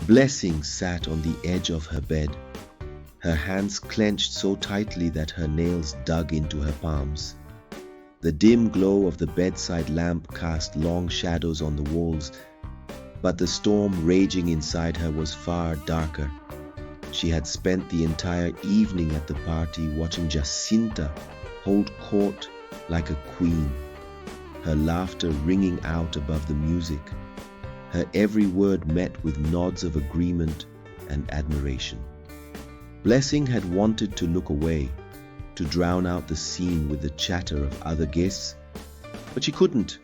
Blessing sat on the edge of her bed, her hands clenched so tightly that her nails dug into her palms. The dim glow of the bedside lamp cast long shadows on the walls, but the storm raging inside her was far darker. She had spent the entire evening at the party watching Jacinta hold court like a queen, her laughter ringing out above the music, her every word met with nods of agreement and admiration. Blessing had wanted to look away, to drown out the scene with the chatter of other guests, but she couldn't.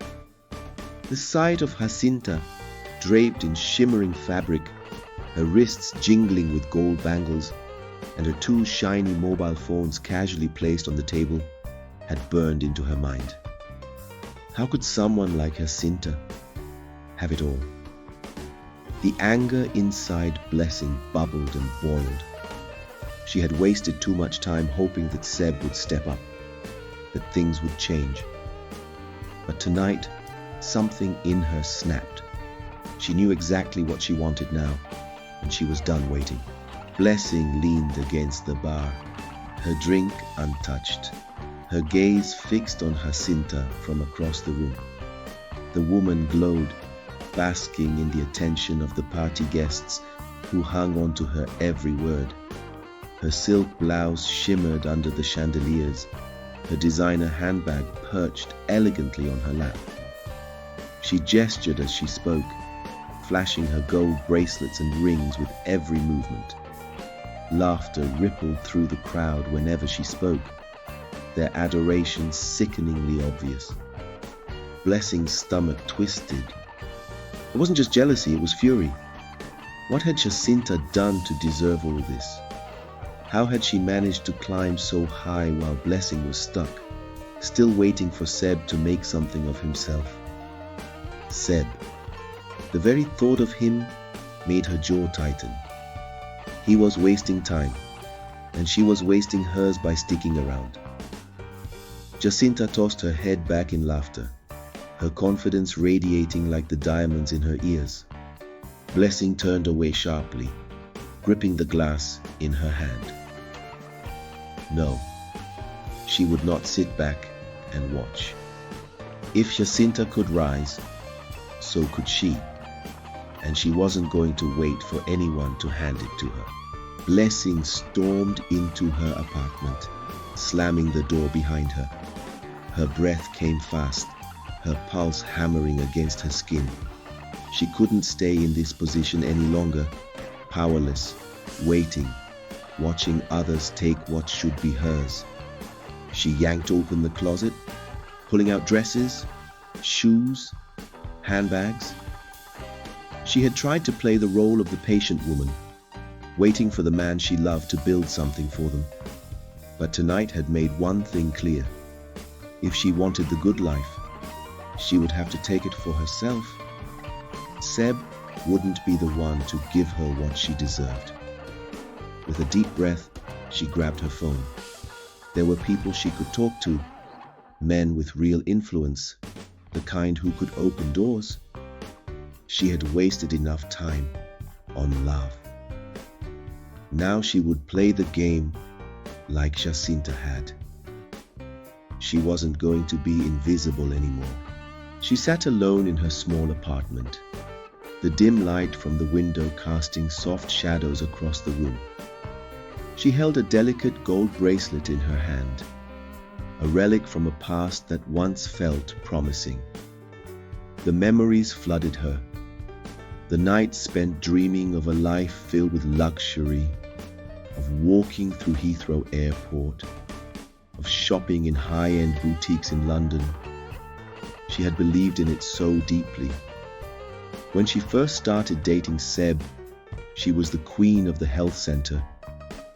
The sight of Jacinta, draped in shimmering fabric, her wrists jingling with gold bangles, and her two shiny mobile phones casually placed on the table, had burned into her mind. How could someone like Jacinta have it all? The anger inside Blessing bubbled and boiled. She had wasted too much time hoping that Seb would step up, that things would change. But tonight, something in her snapped. She knew exactly what she wanted now, and she was done waiting. Blessing leaned against the bar, her drink untouched, her gaze fixed on Jacinta from across the room. The woman glowed, basking in the attention of the party guests who hung on to her every word. Her silk blouse shimmered under the chandeliers, her designer handbag perched elegantly on her lap. She gestured as she spoke, flashing her gold bracelets and rings with every movement. Laughter rippled through the crowd whenever she spoke, their adoration sickeningly obvious. Blessing's stomach twisted. It wasn't just jealousy, it was fury. What had Jacinta done to deserve all this? How had she managed to climb so high while Blessing was stuck, still waiting for Seb to make something of himself? Seb. The very thought of him made her jaw tighten. He was wasting time, and she was wasting hers by sticking around. Jacinta tossed her head back in laughter, her confidence radiating like the diamonds in her ears. Blessing turned away sharply, gripping the glass in her hand. No, she would not sit back and watch. If Jacinta could rise, so could she, and she wasn't going to wait for anyone to hand it to her. Blessing stormed into her apartment, slamming the door behind her. Her breath came fast, her pulse hammering against her skin. She couldn't stay in this position any longer, powerless, waiting, watching others take what should be hers. She yanked open the closet, pulling out dresses, shoes, handbags. She had tried to play the role of the patient woman, waiting for the man she loved to build something for them. But tonight had made one thing clear. If she wanted the good life, she would have to take it for herself. Seb wouldn't be the one to give her what she deserved. With a deep breath, she grabbed her phone. There were people she could talk to, men with real influence, the kind who could open doors. She had wasted enough time on love. Now she would play the game like Jacinta had. She wasn't going to be invisible anymore. She sat alone in her small apartment, the dim light from the window casting soft shadows across the room. She held a delicate gold bracelet in her hand, a relic from a past that once felt promising. The memories flooded her. The nights spent dreaming of a life filled with luxury, of walking through Heathrow Airport, of shopping in high-end boutiques in London. She had believed in it so deeply. When she first started dating Seb, she was the queen of the health center,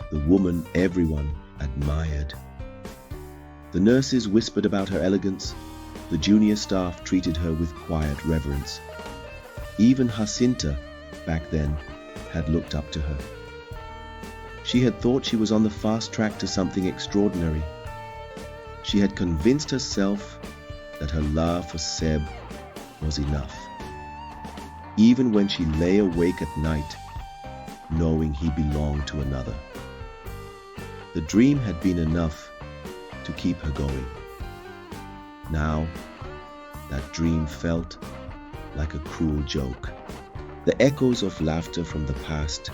the woman everyone admired. The nurses whispered about her elegance, the junior staff treated her with quiet reverence. Even Jacinta, back then, had looked up to her. She had thought she was on the fast track to something extraordinary. She had convinced herself that her love for Seb was enough. Even when she lay awake at night, knowing he belonged to another. The dream had been enough to keep her going. Now, that dream felt like a cruel joke. The echoes of laughter from the past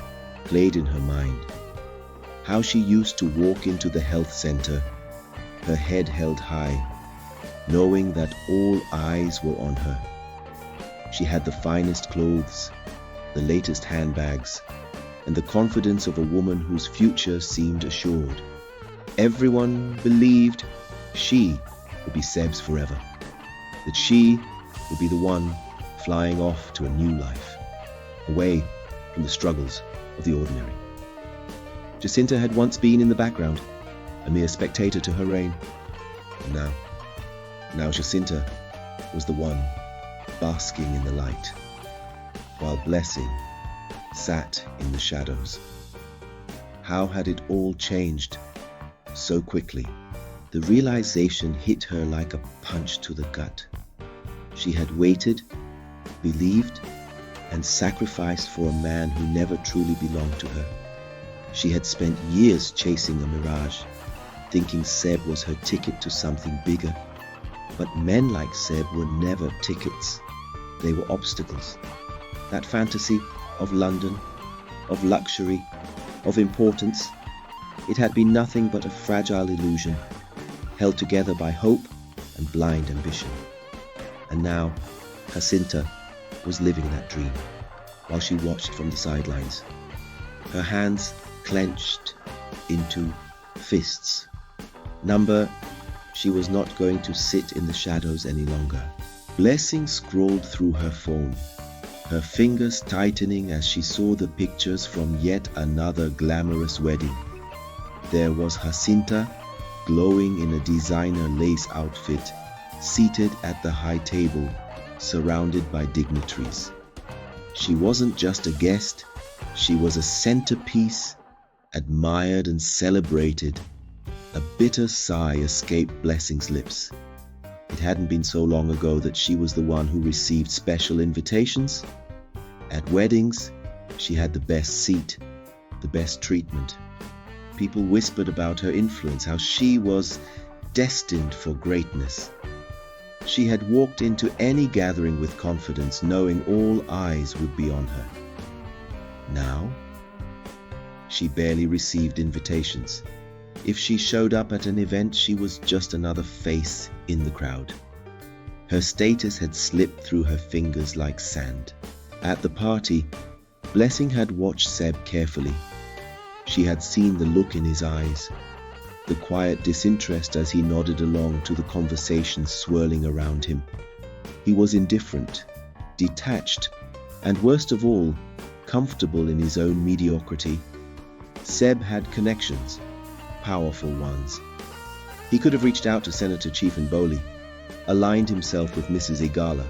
played in her mind. How she used to walk into the health center, her head held high, knowing that all eyes were on her. She had the finest clothes, the latest handbags, and the confidence of a woman whose future seemed assured. Everyone believed she would be Seb's forever, that she would be the one flying off to a new life, away from the struggles of the ordinary. Jacinta had once been in the background, a mere spectator to her reign. And now Jacinta was the one basking in the light, while Blessing sat in the shadows. How had it all changed so quickly? The realization hit her like a punch to the gut. She had waited, believed, and sacrificed for a man who never truly belonged to her. She had spent years chasing a mirage, thinking Seb was her ticket to something bigger. But men like Seb were never tickets. They were obstacles. That fantasy of London, of luxury, of importance, it had been nothing but a fragile illusion, held together by hope and blind ambition. And now, Jacinta was living that dream, while she watched from the sidelines, her hands clenched into fists. She was not going to sit in the shadows any longer. Blessing scrolled through her phone, her fingers tightening as she saw the pictures from yet another glamorous wedding. There was Jacinta, glowing in a designer lace outfit, seated at the high table, surrounded by dignitaries. She wasn't just a guest, she was a centerpiece, admired and celebrated. A bitter sigh escaped Blessing's lips. It hadn't been so long ago that she was the one who received special invitations. At weddings, she had the best seat, the best treatment. People whispered about her influence, how she was destined for greatness. She had walked into any gathering with confidence, knowing all eyes would be on her. Now, she barely received invitations. If she showed up at an event, she was just another face in the crowd. Her status had slipped through her fingers like sand. At the party, Blessing had watched Seb carefully. She had seen the look in his eyes, the quiet disinterest as he nodded along to the conversation swirling around him. He was indifferent, detached, and worst of all, comfortable in his own mediocrity. Seb had connections, powerful ones. He could have reached out to Senator Chief Ndu-Aye, aligned himself with Mrs. Igala,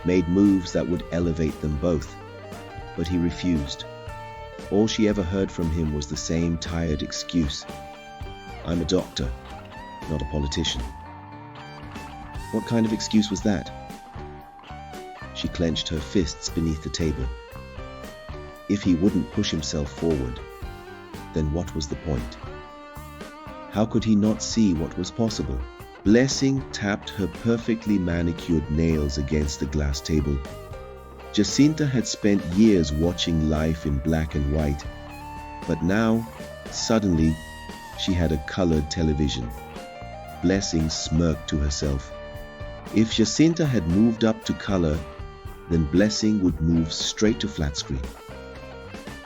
made moves that would elevate them both, but he refused. All she ever heard from him was the same tired excuse. I'm a doctor, not a politician. What kind of excuse was that? She clenched her fists beneath the table. If he wouldn't push himself forward, then what was the point? How could he not see what was possible? Blessing tapped her perfectly manicured nails against the glass table. Jacinta had spent years watching life in black and white, but now, suddenly, she had a colored television. Blessing smirked to herself. If Jacinta had moved up to color, then Blessing would move straight to flat screen.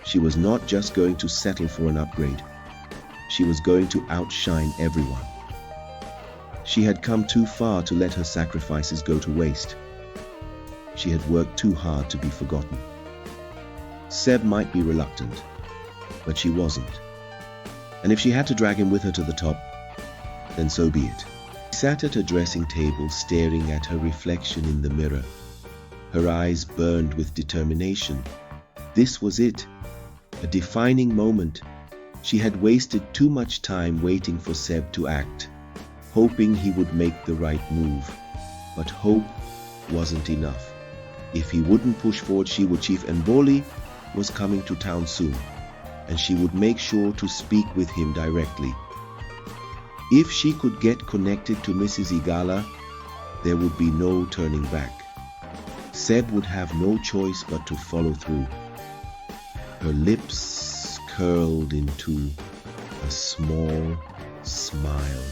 She was not just going to settle for an upgrade. She was going to outshine everyone. She had come too far to let her sacrifices go to waste. She had worked too hard to be forgotten. Seb might be reluctant, but she wasn't. And if she had to drag him with her to the top, then so be it. She sat at her dressing table staring at her reflection in the mirror. Her eyes burned with determination. This was it, a defining moment. She had wasted too much time waiting for Seb to act, hoping he would make the right move. But hope wasn't enough. If he wouldn't push forward, she would Chief Ndu-Aye, was coming to town soon, and she would make sure to speak with him directly. If she could get connected to Mrs. Igala, there would be no turning back. Seb would have no choice but to follow through. Her lips curled into a small smile.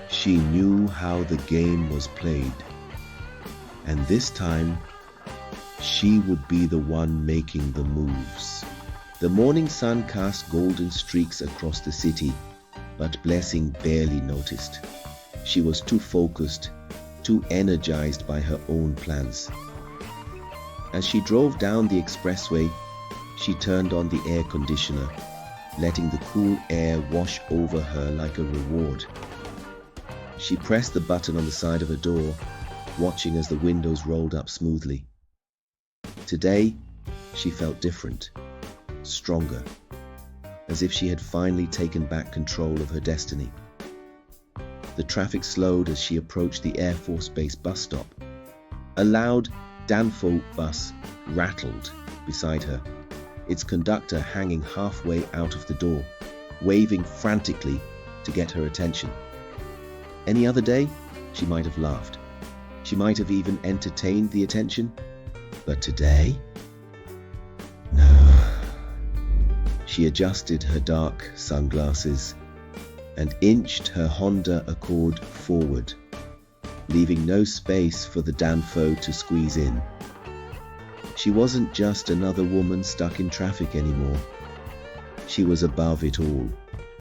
She knew how the game was played, and this time she would be the one making the moves. The morning sun cast golden streaks across the city, but Blessing barely noticed. She was too focused, too energized by her own plans. As she drove down the expressway, she turned on the air conditioner, letting the cool air wash over her like a reward. She pressed the button on the side of her door, watching as the windows rolled up smoothly. Today, she felt different, stronger, as if she had finally taken back control of her destiny. The traffic slowed as she approached the Air Force Base bus stop. A loud Danfo bus rattled beside her, its conductor hanging halfway out of the door, waving frantically to get her attention. Any other day, she might have laughed. She might have even entertained the attention. But today? No. She adjusted her dark sunglasses and inched her Honda Accord forward, leaving no space for the Danfo to squeeze in. She wasn't just another woman stuck in traffic anymore. She was above it all.